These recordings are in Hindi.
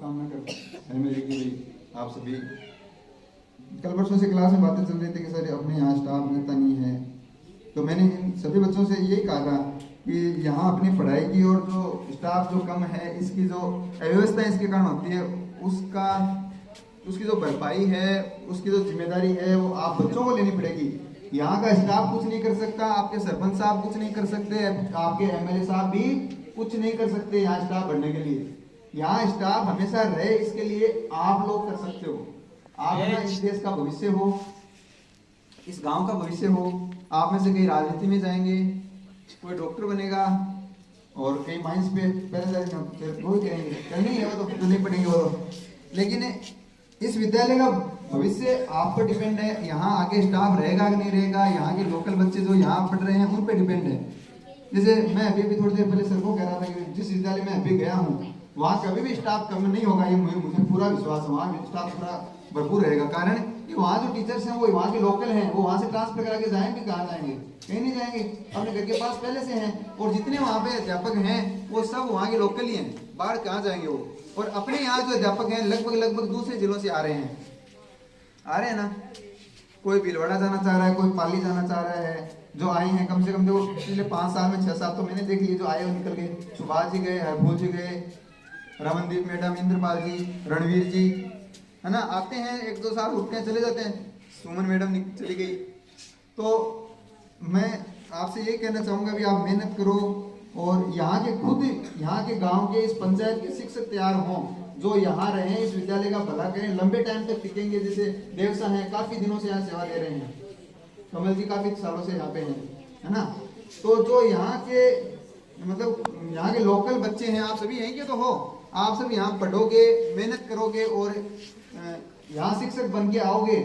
शुभकामना करता है मेरी कि भाई आप सभी, कल परसों से क्लास में बातें चल रही थी कि सर अपने यहाँ स्टाफ रहता नहीं है, तो मैंने इन सभी बच्चों से यही कहा था कि यहाँ अपनी पढ़ाई की और जो स्टाफ जो कम है इसकी जो अव्यवस्था इसके कारण होती है उसकी जो भरपाई है, उसकी जो जिम्मेदारी है वो आप बच्चों को लेनी पड़ेगी। यहाँ का स्टाफ कुछ नहीं कर सकता, आपके सरपंच साहब कुछ नहीं कर सकते, आपके एमएलए साहब भी कुछ नहीं कर सकते यहाँ स्टाफ बढ़ने के लिए। यहाँ स्टाफ हमेशा रहे इसके लिए आप लोग कर सकते हो। आप ना इस देश का भविष्य हो, इस गांव का भविष्य हो। आप में से कई राजनीति में जाएंगे, कोई डॉक्टर बनेगा और कई माइंस पे पहले वो करेंगे, करनी है वो तो नहीं पड़ेंगे वो तो। लेकिन इस विद्यालय का भविष्य आप पर डिपेंड है। यहाँ आगे स्टाफ रहेगा कि नहीं रहेगा, यहाँ के लोकल बच्चे जो यहाँ पढ़ रहे हैं उन पर डिपेंड है। जैसे मैं अभी थोड़ी देर पहले सर को कह रहा था कि जिस विद्यालय में अभी गया हूँ वहाँ कभी भी स्टाफ कम नहीं होगा, ये मुझे पूरा विश्वास है। वहाँ स्टाफ पूरा भरपूर रहेगा, कारण कि वहाँ जो टीचर्स हैं वो वहाँ के लोकल हैं, वो वहाँ से ट्रांसफर करा के जाएंगे, कहाँ जाएंगे, कहीं नहीं जाएंगे, अपने घर के पास पहले से हैं। और जितने वहाँ पे अध्यापक हैं वो सब वहाँ के लोकल ही हैं, बाहर कहाँ जाएंगे वो। और अपने यहाँ जो अध्यापक हैं लगभग दूसरे जिलों से आ रहे हैं ना। कोई भीलवाड़ा जाना चाह रहा है, कोई पाली जाना चाह रहा है। जो आए हैं कम से कम देखो पिछले 5 साल में 6 साल तो मैंने देख लिए, जो आए वो निकल गए। सुभाष जी गए, हरभोज जी गए, रमनदीप मैडम, इंद्रपाल जी, रणवीर जी, है ना, आते हैं 1-2 साल रुकते हैं चले जाते हैं। सुमन मैडम चली गई। तो मैं आपसे ये कहना चाहूँगा भी आप मेहनत करो और यहाँ के गांव के इस पंचायत के शिक्षक तैयार हों जो यहाँ रहे, इस विद्यालय का भला करें, लंबे टाइम तक टिकेंगे। जैसे देवसा हैं, काफी दिनों से यहाँ सेवा दे रहे हैं, कमल जी काफी सालों से यहाँ पे हैं, है ना। तो जो यहाँ के मतलब यहाँ के लोकल बच्चे हैं, आप सभी यहीं के तो हो, आप सब यहाँ पढ़ोगे, मेहनत करोगे और यहाँ शिक्षक बन के आओगे,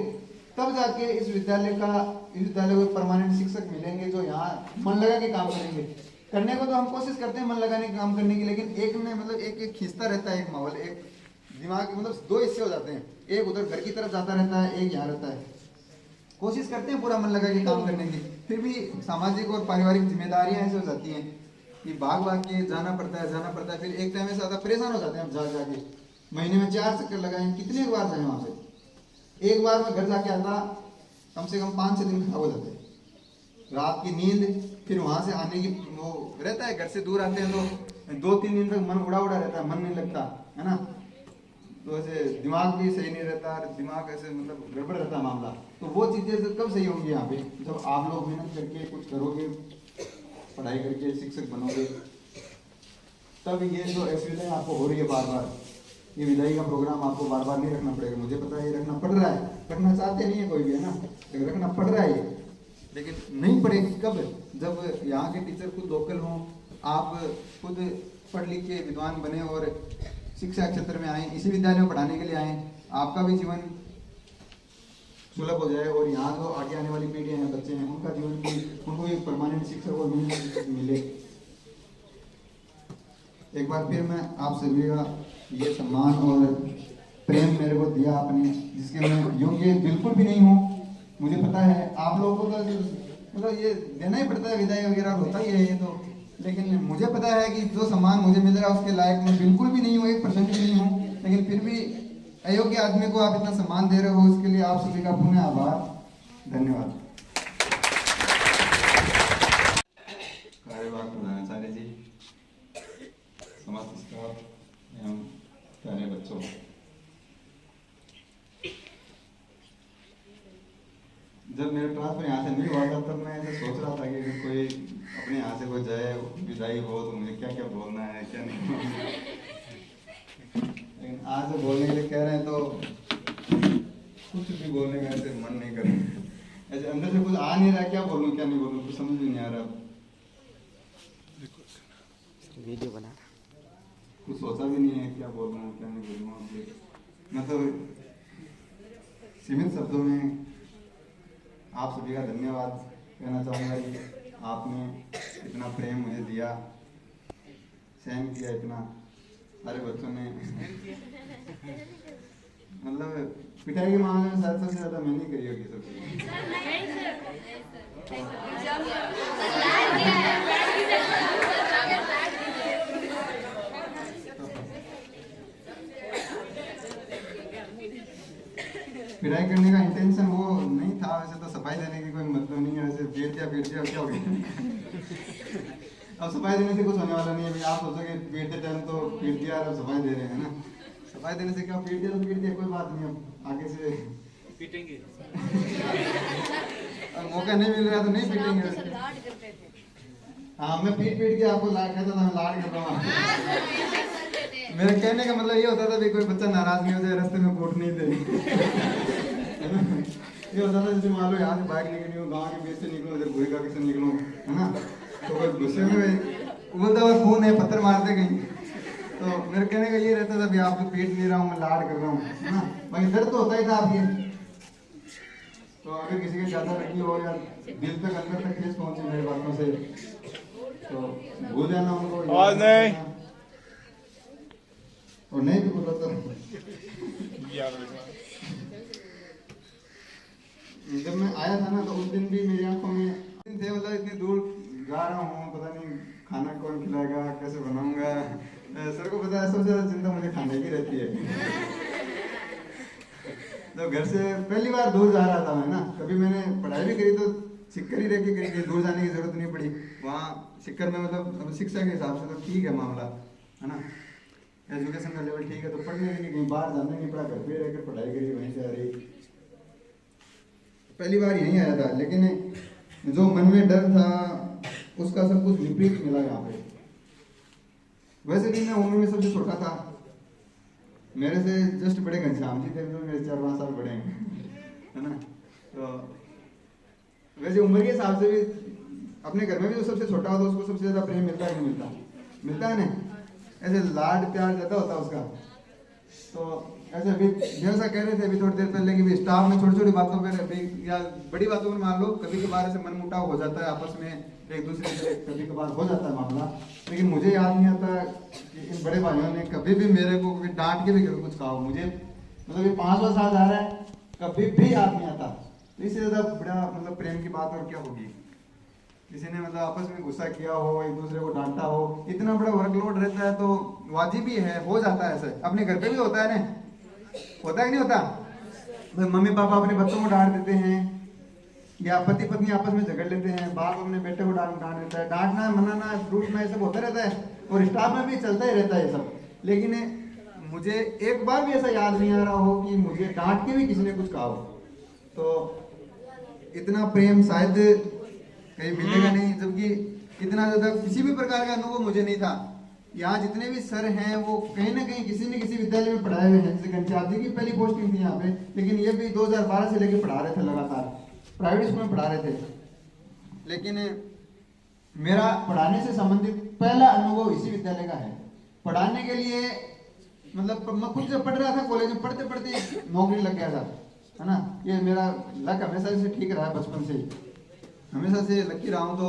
तब जाके इस विद्यालय को परमानेंट शिक्षक मिलेंगे जो यहाँ मन लगा के काम करेंगे। करने को तो हम कोशिश करते हैं मन लगाने के काम करने की, लेकिन एक में मतलब एक खींचता रहता है, एक माहौल, एक दिमाग, मतलब 2 हिस्से हो जाते हैं, एक उधर घर की तरफ जाता रहता है, एक यहाँ रहता है। कोशिश करते हैं पूरा मन लगा के काम करने की, फिर भी सामाजिक और पारिवारिक जिम्मेदारियां ऐसे हो जाती हैं कि भाग के जाना पड़ता है। फिर एक टाइम में ज्यादा परेशान हो जाते हैं। अब जाके महीने में 4 चक्कर लगाए, कितने बार जाए वहां से। एक बार मैं घर जाके आता कम से कम 5-6 दिन खराब हो जाते हैं, रात की नींद, फिर वहां से आने की वो रहता है, घर से दूर आते हैं तो 2-3 दिन तक मन उड़ा रहता है, मन नहीं लगता है ना। तो ऐसे दिमाग भी सही नहीं रहता, दिमाग ऐसे मतलब गड़बड़ रहता है मामला। तो वो चीजें कब सही होंगी यहाँ पे, जब आप लोग मेहनत करके कुछ करोगे, पढ़ाई करके शिक्षक बनोगे, तब ये जो एक्सीडेंट आपको हो रही है बार बार, ये विदाई का प्रोग्राम आपको बार बार नहीं रखना पड़ेगा। मुझे पता है ये रखना पड़ रहा है, रखना चाहते नहीं है कोई भी, है ना, लेकिन रखना पड़ रहा है ये। लेकिन नहीं पड़ेगी कब, जब यहाँ के टीचर खुद लोकल हों, आप खुद पढ़ लिख के विद्वान बने और शिक्षा क्षेत्र में आए, इसी विद्यालय में पढ़ाने के लिए आए, आपका भी जीवन सुलभ हो जाए और यहाँ जो आगे आने वाली पीढ़ियां हैं, बच्चे हैं, उनका जीवन भी, उनको भी परमानेंट शिक्षक और मिले। एक बार फिर मैं आप सभी का ये सम्मान और प्रेम मेरे को दिया आपने, जिसके मैं योग्य बिल्कुल भी नहीं हूँ। मुझे पता है आप लोगों को तो मतलब ये देना ही पड़ता है, विदाई वगैरह होता ही है ये तो, लेकिन मुझे पता है कि जो सम्मान मुझे मिल रहा है उसके लायक मैं बिल्कुल भी नहीं हूँ, 1% भी नहीं हूँ। लेकिन फिर भी अयोग्य आदमी को आप इतना सम्मान दे रहे हो, इसके लिए आप सभी का पुनः आभार, धन्यवाद। कार्यवाहक प्रधानाचार्य जी, समस्त स्टाफ एवं प्यारे बच्चों, जब मेरा ट्रांसफर यहाँ से नहीं हुआ था तब मैं ऐसे सोच रहा था कि अगर कोई अपने यहाँ से कोई जाए, विदाई हो, तो मुझे क्या क्या बोलना है, क्या नहीं बोलना है। लेकिन आज बोलने के लिए कह रहे हैं तो कुछ भी बोलने का ऐसे मन नहीं कर रहा, ऐसे अंदर से कुछ आ नहीं रहा, क्या बोलूँ क्या नहीं बोलूँ, कुछ समझ भी नहीं आ रहा। वीडियो बना, कुछ सोचा भी नहीं है क्या बोल रहा हूँ क्या नहीं बोल रहा हूँ। मतलब सीमित शब्दों में आप सभी का धन्यवाद कहना चाहूँगा कि आपने इतना प्रेम मुझे दिया, सहन किया इतना, सारे बच्चों ने मतलब पिटाई के मामले में शायद सबसे ज़्यादा मैंने करी होगी सबसे। पिटाई करने का इंटेंशन वो नहीं था, वैसे तो सफाई देने की कोई मतलब नहीं है, वैसे पीट दिया क्या हो गया। अब सफाई देने से कुछ होने वाला नहीं है भाई, आप सोचोगे पीटते टाइम तो पीट दिया और अब सफाई दे रहे हैं ना, सफाई देने से क्या, पीट दिया तो पीट दिया, कोई बात नहीं, अब आगे से पीटेंगे। अब मौका नहीं मिल रहा तो नहीं पीटेंगे। हाँ मैं पीट के आपको लाड कहता था, मैं लाड कर रहा हूँ। मेरे कहने का मतलब ये होता था भाई कोई बच्चा नाराज नहीं हो जाए, रास्ते में कोट नहीं दे। ये होता था जैसे मान लो यहाँ से बाइक निकली हो, गाँव के बीच से निकलो, इधर भूरी का से निकलो, है ना, तो कोई गुस्से में बोलता हुआ खून है, पत्थर मारते कहीं। तो मेरे कहने का ये रहता था भाई आपको पीट नहीं रहा हूँ, मैं लाड कर रहा हूँ, है ना, बाकी दर्द तो होता ही था आपके। तो अगर किसी के ज्यादा लगी हो या दिल तक अंदर तक ठेस पहुंची मेरी बातों से, तो भूल जाना उनको, आवाज नहीं। और नहीं भी बोला तो जब मैं आया था ना तो उस दिन भी मेरी आंखों में थे, मतलब इतनी दूर जा रहा हूँ, पता नहीं खाना कौन खिलाएगा, कैसे बनाऊंगा। सर को पता है सबसे ज्यादा चिंता मुझे खाने की रहती है। तो घर से पहली बार दूर जा रहा था मैं ना, कभी मैंने पढ़ाई भी करी तो सिक्कर ही रह के करी, दूर जाने की जरूरत नहीं पड़ी। वहाँ सिक्कर में मतलब शिक्षा के हिसाब से तो ठीक है मामला, है ना, एजुकेशन का लेवल ठीक है, तो पढ़ने के लिए कहीं बाहर जाने नहीं पड़ा, घर पे रहकर पढ़ाई करी, वहीं से आ रही। पहली बार यहीं आया था, लेकिन जो मन में डर था उसका सब कुछ विपरीत मिला यहाँ पे। वैसे भी मैं उम्र में सबसे छोटा था, मेरे से जस्ट बड़े घनश्याम जी थे, जो मेरे 4-5 साल बड़े हैं, है ना। तो वैसे उम्र के हिसाब से भी अपने घर में भी जो सबसे छोटा होता है उसको सबसे ज्यादा प्रेम मिलता है नहीं मिलता, मिलता है ना, ऐसे लाड प्यार ज्यादा होता है उसका। तो ऐसे अभी जैसा कह रहे थे अभी थोड़ी देर पहले कि स्टाफ में छोटी छोटी बातों पर या बड़ी बातों में मान लो कभी कभार ऐसे मनमुटाव हो जाता है आपस में, एक दूसरे से कभी कभार हो जाता है मामला, लेकिन मुझे याद नहीं आता कि इन बड़े भाइयों ने कभी भी मेरे को कभी डांट के भी कुछ कहा। मुझे मतलब ये 5 साल जा रहा है, कभी भी याद नहीं आता। इससे ज्यादा बड़ा मतलब प्रेम की बात और क्या होगी। किसी ने मतलब आपस में गुस्सा किया हो, एक दूसरे को डांटा हो, इतना बड़ा वर्कलोड रहता है तो वाजिब ही है, हो जाता है ऐसे। अपने घर पे भी होता है ना, होता है कि नहीं होता, मम्मी पापा अपने बच्चों को डांट देते हैं, या पति पत्नी आपस में झगड़ लेते हैं, बाप अपने बेटे को डांट देता है, डांटना मनाना रूठना ये सब होता रहता है, और स्टाफ में भी चलता ही रहता है ये सब। लेकिन मुझे एक बार भी ऐसा याद नहीं आ रहा हो कि मुझे डांट के भी किसी ने कुछ कहा हो। तो इतना प्रेम शायद कहीं मिलेगा नहीं, जबकि इतना ज्यादा किसी भी प्रकार का अनुभव मुझे नहीं था। यहाँ जितने भी सर हैं वो कहीं ना कहीं किसी न किसी विद्यालय में पढ़ाए हुए हैं, जैसे घनश्याम जी की पहली पोस्टिंग थी यहाँ पे, लेकिन ये भी 2012 से लेके पढ़ा रहे थे लगातार, प्राइवेट स्कूल में पढ़ा रहे थे। लेकिन मेरा पढ़ाने से संबंधित पहला अनुभव इसी विद्यालय का है। पढ़ाने के लिए मतलब मैं खुद जब पढ़ रहा था कॉलेज में, पढ़ते पढ़ते नौकरी लग गया था, है ना। ये मेरा लक हमेशा से ठीक रहा है, बचपन से ही हमेशा से लकी रहा हूँ। तो